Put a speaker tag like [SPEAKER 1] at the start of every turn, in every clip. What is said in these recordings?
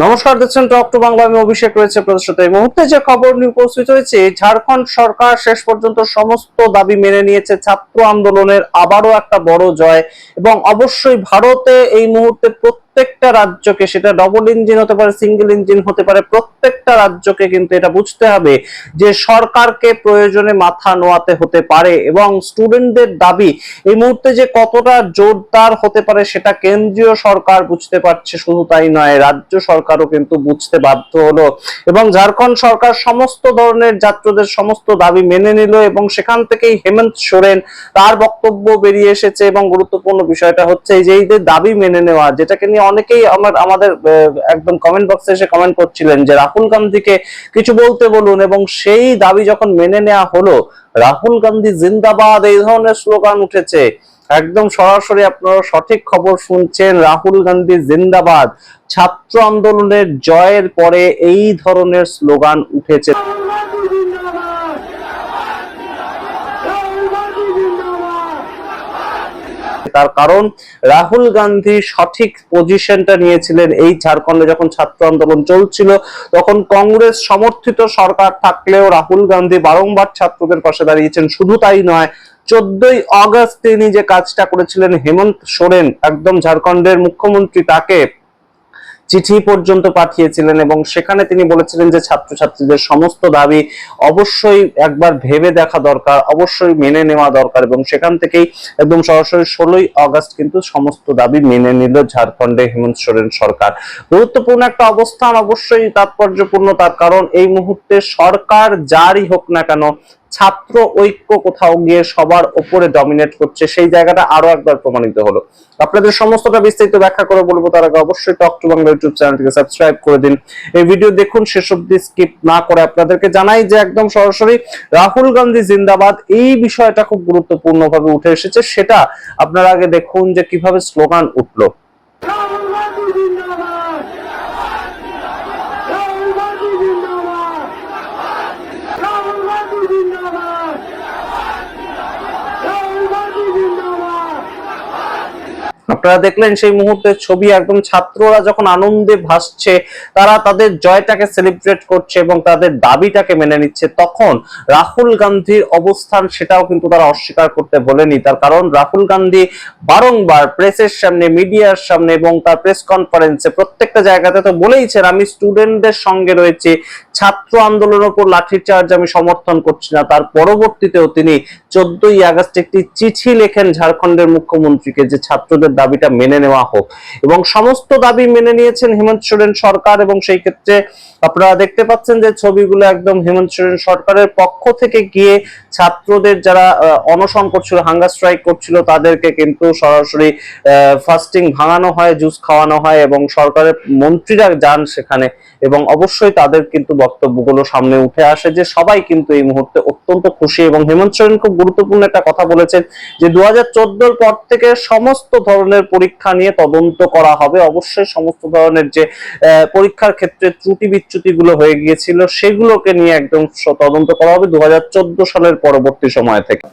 [SPEAKER 1] নমস্কার, দেখছেন talk to Bangla. আমি অভিষেক রয়েছে আপনাদের সাথে। এই মুহূর্তে যে খবর নিয়ে উপস্থিত হয়েছে, ঝাড়খণ্ড সরকার শেষ পর্যন্ত সমস্ত দাবি মেনে নিয়েছে। ছাত্র আন্দোলনের আবারও একটা বড় জয়। এবং অবশ্যই ভারতে এই মুহূর্তে প্রত্যেকটা রাজ্যকে, সেটা ডবল ইঞ্জিন হতে পারে, সিঙ্গেল ইঞ্জিন হতে পারে, প্রত্যেকটা রাজ্যকে কিন্তু এটা বুঝতে হবে যে সরকারকে প্রয়োজনে মাথা নোয়াতে হতে পারে। এবং স্টুডেন্টদের দাবি এই মুহূর্তে যে কতটা জোরদার হতে পারে সেটা কেন্দ্রীয় সরকার বুঝতে পারছে। শুধু তাই নয়, রাজ্য সরকারও কিন্তু বুঝতে বাধ্য হলো। এবং ঝাড়খণ্ড সরকার সমস্ত ধরনের ছাত্রদের সমস্ত দাবি মেনে নিল। এবং সেখান থেকেই হেমন্ত সোরেন তার বক্তব্য বেরিয়ে এসেছে। এবং গুরুত্বপূর্ণ বিষয়টা হচ্ছে যে এই যে দাবি মেনে নেওয়া, যেটাকে নিয়ে অনেকেই আমাদের একদম কমেন্ট বক্সে এসে কমেন্ট করছিলেন যে রাহুল গান্ধীকে কিছু বলতে বলুন। এবং সেই দাবি যখন মেনে নেওয়া হলো, রাহুল গান্ধী জিন্দাবাদ এই ধরনের স্লোগান উঠেছে। একদম সরাসরি আপনারা সঠিক খবর শুনছেন, রাহুল গান্ধী জিন্দাবাদ। ছাত্র আন্দোলনের জয়ের পরে এই ধরনের স্লোগান উঠেছে। তার কারণ রাহুল গান্ধী সঠিক পজিশনটা নিয়েছিলেন। এই ঝাড়খণ্ডে যখন ছাত্র আন্দোলন চলছিল, তখন কংগ্রেস সমর্থিত সরকার থাকলেও রাহুল গান্ধী বারংবার ছাত্রদের পাশে দাঁড়িয়েছেন। শুধু তাই নয়, 14ই আগস্ট তিনি যে কাজটা করেছিলেন, হেমন্ত সোরেন একদম ঝাড়খণ্ডের মুখ্যমন্ত্রী, তাকে চিঠি পর্যন্ত পাঠিয়েছিলেন। এবং সেখানে তিনি বলেছিলেন যে ছাত্রছাত্রীদের সমস্ত দাবি অবশ্যই একবার ভেবে দেখা দরকার, অবশ্যই মেনে নেওয়া দরকার। এবং সেখান থেকেই একদম সরাসরি 16ই আগস্ট কিন্তু সমস্ত দাবি মেনে নিল ঝাড়খণ্ডে হেমন্ত সোরেন সরকার। গুরুত্বপূর্ণ একটা অবস্থান, অবশ্যই তাৎপর্যপূর্ণ। তার কারণ এই মুহূর্তে সরকার যারই হোক না কেন, ছাত্র ঐক্য কোথাও গিয়ে সবার উপরে ডমিনেট করছে, সেই জায়গাটা আরো একবার প্রমাণিত হলো। আপনাদের সমস্তটা বিস্তারিত ব্যাখ্যা করে বলবো, তার আগে অবশ্যই টক টু বাংলা ইউটিউব চ্যানেলটিকে সাবস্ক্রাইব করে দিন। এই ভিডিও দেখুন শেষ অবধি স্কিপ না করে। আপনাদেরকে জানাই যে একদম সরাসরি রাহুল গান্ধী জিন্দাবাদ এই বিষয়টা খুব গুরুত্বপূর্ণ ভাবে উঠে এসেছে। সেটা আপনারা আগে দেখুন যে কিভাবে স্লোগান উঠলো। আপনারা দেখলেন সেই মুহূর্তের ছবি, একদম ছাত্ররা যখন আনন্দে ভাসছে, তারা তাদের জয়টাকে সেলিব্রেট করছে এবং তাদের দাবিটাকে মেনে নিচ্ছে, তখন রাহুল গান্ধীর অবস্থান সেটাও কিন্তু তারা অস্বীকার করতে বলেনি। তার কারণ রাহুল গান্ধী বারংবার প্রেসের সামনে, মিডিয়ার সামনে এবং তার প্রেস কনফারেন্সে প্রত্যেকটা জায়গাতে তো বলেইছেন, আমি স্টুডেন্টদের সঙ্গে রয়েছে, ছাত্র আন্দোলনের উপর লাঠিচার্জ আমি সমর্থন করছি না। তার পরবর্তীতেও তিনি 14ই আগস্ট একটি চিঠি লেখেন ঝাড়খণ্ডের মুখ্যমন্ত্রীকে যে ছাত্রদের দাবিটা মেনে নেওয়া হোক। এবং সমস্ত দাবি মেনে নিয়েছেন হেমন্ত সোরেন সরকার। এবং সেই ক্ষেত্রে আপনারা দেখতে পাচ্ছেন যে ছবিগুলো একদম হেমন্ত সোরেন সরকারের পক্ষ থেকে গিয়ে ছাত্রদের যারা অনশন করছিল, হাঙ্গার স্ট্রাইক করছিল, তাদেরকে কিন্তু সরাসরি ফাস্টিং ভাঙানো হয়, জুস খাওয়ানো হয় এবং সরকারের মন্ত্রীরা যান সেখানে। এবং অবশ্যই তাদের কিন্তু বক্তব্যগুলো সামনে উঠে আসে যে সবাই কিন্তু এই মুহূর্তে অত্যন্ত খুশি। এবং হেমন্ত সোরেন খুব গুরুত্বপূর্ণ একটা কথা বলেছেন যে 2014 পর থেকে সমস্ত ধরনের পরীক্ষা নিয়ে তদন্ত করা হবে। অবশ্যই সমস্ত ধরনের যে পরীক্ষার ক্ষেত্রে ত্রুটি বিচ্যুতি গুলো হয়ে গিয়েছিল, সেগুলোকে নিয়ে একদম তদন্ত করা হবে 2014 সালের পরবর্তী সময় থেকে।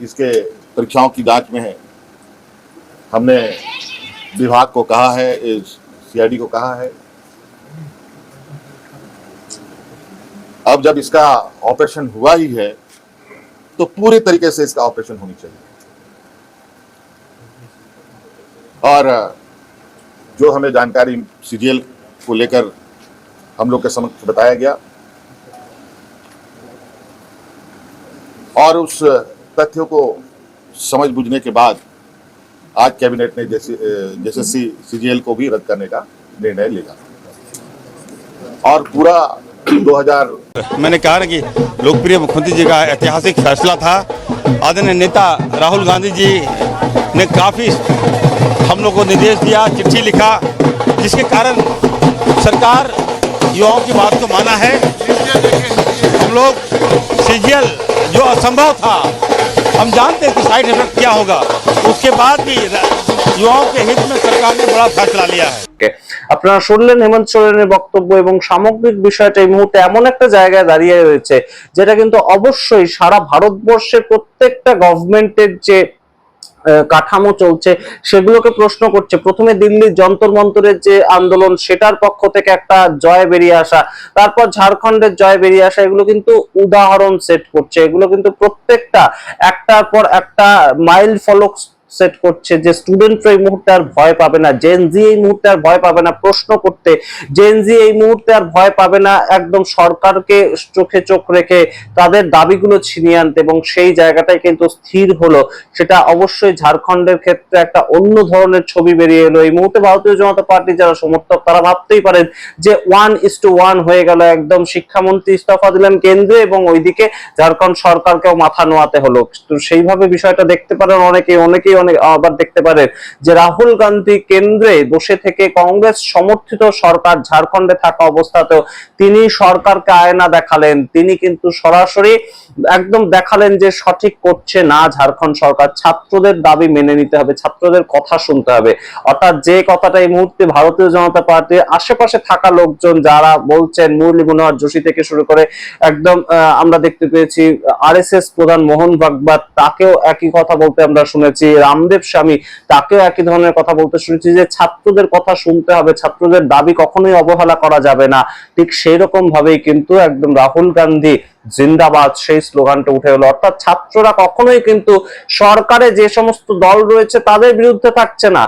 [SPEAKER 2] इसके परीक्षाओं की जांच में है। हमने विभाग को कहा है, सीआईडी को कहा है, अब जब इसका ऑपरेशन हुआ ही है तो पूरे तरीके से इसका ऑपरेशन होनी चाहिए। और जो हमें जानकारी सीजीएल को लेकर हम लोग के समक्ष बताया गया और उस तथ्यों को समझ बुझने के बाद आज कैबिनेट ने जैसे सीजीएल को भी रद्द करने का निर्णय लिया। और पूरा 2000
[SPEAKER 3] मैंने कहा ना कि लोकप्रिय मुख्यमंत्री जी का ऐतिहासिक फैसला था। आदरणीय नेता राहुल गांधी जी ने काफ़ी हम लोग को निर्देश दिया, चिट्ठी लिखा, जिसके कारण सरकार युवाओं की बात को माना है। हम लोग सीजीएल जो असंभव था, हम जानते हैं कि साइड इफेक्ट क्या होगा, उसके बाद भी युवाओं के हित में सरकार ने बड़ा फैसला लिया है।
[SPEAKER 1] আপনারা শুনলেন হেমন্ত সোরেনের বক্তব্য। এবং সামগ্রিক বিষয়টা এই মুহূর্তে এমন একটা জায়গায় দাঁড়িয়ে রয়েছে যেটা কিন্তু অবশ্যই সারা ভারতবর্ষের প্রত্যেকটা গভর্নমেন্টের যে কাঠামো চলছে সেগুলোকে প্রশ্ন করছে। প্রথমে দিল্লির যন্তর মন্তরের যে আন্দোলন সেটার পক্ষ থেকে একটা জয় বেরিয়ে আসা, তারপর ঝাড়খণ্ডের জয় বেরিয়ে আসা, এগুলো কিন্তু উদাহরণ সেট করছে। এগুলো কিন্তু প্রত্যেকটা একটার পর একটা মাইল ফলক সেট করছে যে স্টুডেন্টরা এই মুহূর্তে আর ভয় পাবে না, জেনজি এই মুহূর্তে আর ভয় পাবে না প্রশ্ন করতে, জেনজি এই মুহূর্তে আর ভয় পাবে না একদম সরকারকে চোখে চোখ রেখে তাদের দাবিগুলো ছিনিয়ে আনতে, এবং সেই জায়গাটাই কিন্তু স্থির হলো। সেটা অবশ্যই ঝাড়খণ্ডের ক্ষেত্রে একটা অন্য ধরনের ছবি বেরিয়ে এলো। এই মুহূর্তে ভারতীয় জনতা পার্টি যারা সমর্থক তারা ভাবতেই পারেন যে 1:1 হয়ে গেল, একদম শিক্ষামন্ত্রী ইস্তফা দিলেন কেন্দ্রে এবং ওইদিকে ঝাড়খণ্ড সরকারকেও মাথা নোয়াতে হলো। তো সেইভাবে বিষয়টা দেখতে পারেন অনেকেই অনেক আবার দেখতে পারেন যে রাহুল গান্ধী কেন্দ্রে বসে থেকে কংগ্রেস সমর্থিত সরকার ঝাড়খণ্ডে থাকা অবস্থাতেও তিনি সরকারকে আয়না দেখালেন। তিনি কিন্তু সরাসরি একদম দেখালেন যে সঠিক করছে না ঝাড়খণ্ড সরকার, ছাত্রদের দাবি মেনে নিতে হবে, ছাত্রদের কথা শুনতে হবে। অর্থাৎ যে কথাটা এই মুহূর্তে ভারতীয় জনতা পার্টির আশেপাশে থাকা লোকজন যারা বলছেন, মুরলী মনোহর যোশী থেকে শুরু করে একদম আমরা দেখতে পেয়েছি আরএসএস প্রধান মোহন ভাগবত, তাকেও একই কথা বলতে আমরা শুনেছি, রামদেব স্বামী তাকেও একই ধরনের কথা বলতে শুনেছি যে ছাত্রদের কথা শুনতে হবে, ছাত্রদের দাবি কখনোই অবহেলা করা যাবে না। ঠিক সেই রকম ভাবেই কিন্তু একদম রাহুল গান্ধী জিন্দাবাদ সেই স্লোগানটা উঠে এলো। অর্থাৎ ছাত্ররা কখনোই কিন্তু সরকারে যে সমস্ত দল রয়েছে তাদের বিরুদ্ধে থাকছে না,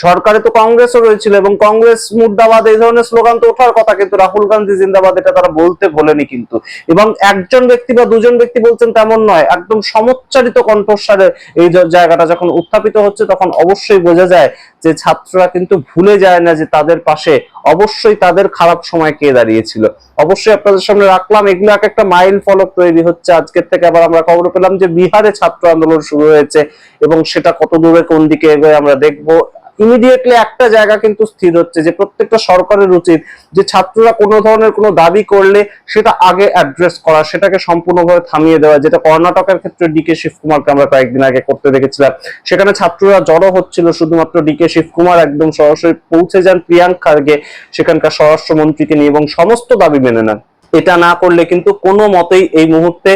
[SPEAKER 1] সরকারে তো কংগ্রেসও রয়েছিল এবং কংগ্রেস মুর্দাবাদ এই ধরনের স্লোগান তো ওঠার কথা, কিন্তু রাহুল গান্ধী জিন্দাবাদ এটা তারা বলতে ভোলেনি কিন্তু। এবং একজন ব্যক্তি বা দুজন ব্যক্তি বলছেন তেমন নয়, একদম সমুচ্চারিত কণ্ঠস্বরে এই জায়গাটা যখন উত্থাপিত হচ্ছে তখন অবশ্যই বোঝা যায় যে ছাত্ররা কিন্তু ভুলে যায় না যে তাদের পাশে অবশ্যই তাদের খারাপ সময় কে দাঁড়িয়েছিল। অবশ্যই আপনাদের সামনে রাখলাম, এগুলো এক একটা মাইল ফলক তৈরি হচ্ছে। আজকের থেকে আবার আমরা খবর পেলাম যে বিহারে ছাত্র আন্দোলন শুরু হয়েছে এবং সেটা কত দূরে কোন দিকে এগোয় আমরা দেখবো। ইমিডিয়েটলি একটা জায়গা কিন্তু স্থির হচ্ছে যে প্রত্যেকটা সরকারের উচিত যে ছাত্ররা কোনো ধরনের কোনো দাবি করলে সেটা আগে অ্যাড্রেস করা, সেটাকে সম্পূর্ণভাবে থামিয়ে দেওয়া, যেটা কর্ণাটকের ক্ষেত্রে ডিকে শিবকুমারকে আমরা কয়েকদিন আগে করতে দেখেছিলাম। সেখানে ছাত্ররা জড়ো হচ্ছিল, শুধুমাত্র ডিকে শিবকুমার একদম সরাসরি পৌঁছে যান প্রিয়াঙ্ক খার্গে সেখানকার স্বরাষ্ট্রমন্ত্রীকে নিয়ে এবং সমস্ত দাবি মেনে নেন। এটা না করলে কিন্তু কোনো মতেই এই মুহূর্তে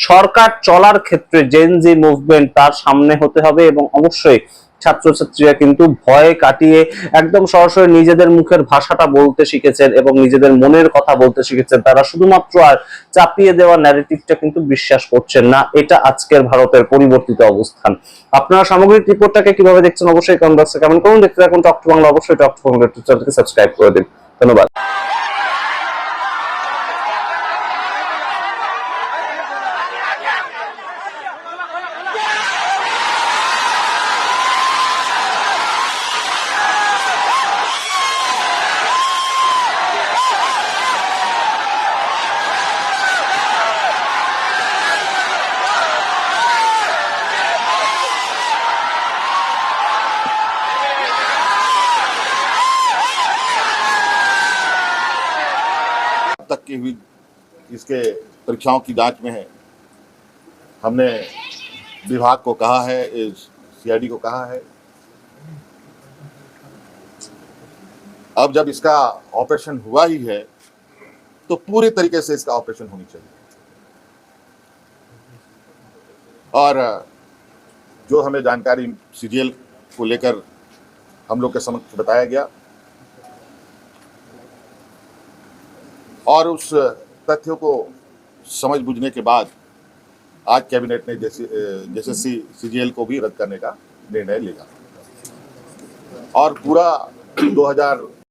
[SPEAKER 1] সরকার চলার ক্ষেত্রে জেনজি মুভমেন্ট তার সামনে হতে হবে। এবং অবশ্যই ছাত্রছাত্রীরা কিন্তু ভয় কাটিয়ে একদম সরাসরি নিজেদের মুখের ভাষাটা বলতে শিখেছেন এবং নিজেদের মনের কথা বলতে শিখেছেন। তারা শুধুমাত্র আর চাপিয়ে দেওয়া ন্যারেটিভটা কিন্তু বিশ্বাস করছেন না। এটা আজকের ভারতের পরিবর্তিত অবস্থান। আপনারা সামগ্রিক রিপোর্টটাকে কিভাবে দেখছেন অবশ্যই কমেন্ট বক্সে কমেন্ট করুন। দেখতে থাকুন টক টু বাংলা, অবশ্যই টক টু বাংলা ইউটিউব চ্যানেলকে সাবস্ক্রাইব করে দিন। ধন্যবাদ।
[SPEAKER 2] तक की हुई इसके परीक्षाओं की जांच में है। हमने विभाग को कहा है, सीआईडी को कहा है, अब जब इसका ऑपरेशन हुआ ही है तो पूरे तरीके से इसका ऑपरेशन होनी चाहिए। और जो हमें जानकारी सीजीएल को लेकर हम लोग के समक्ष बताया गया और उस तथ्यों को समझ बूझने के बाद आज कैबिनेट ने जैसे सीजीएल को भी रद्द करने का निर्णय लिया और पूरा 2000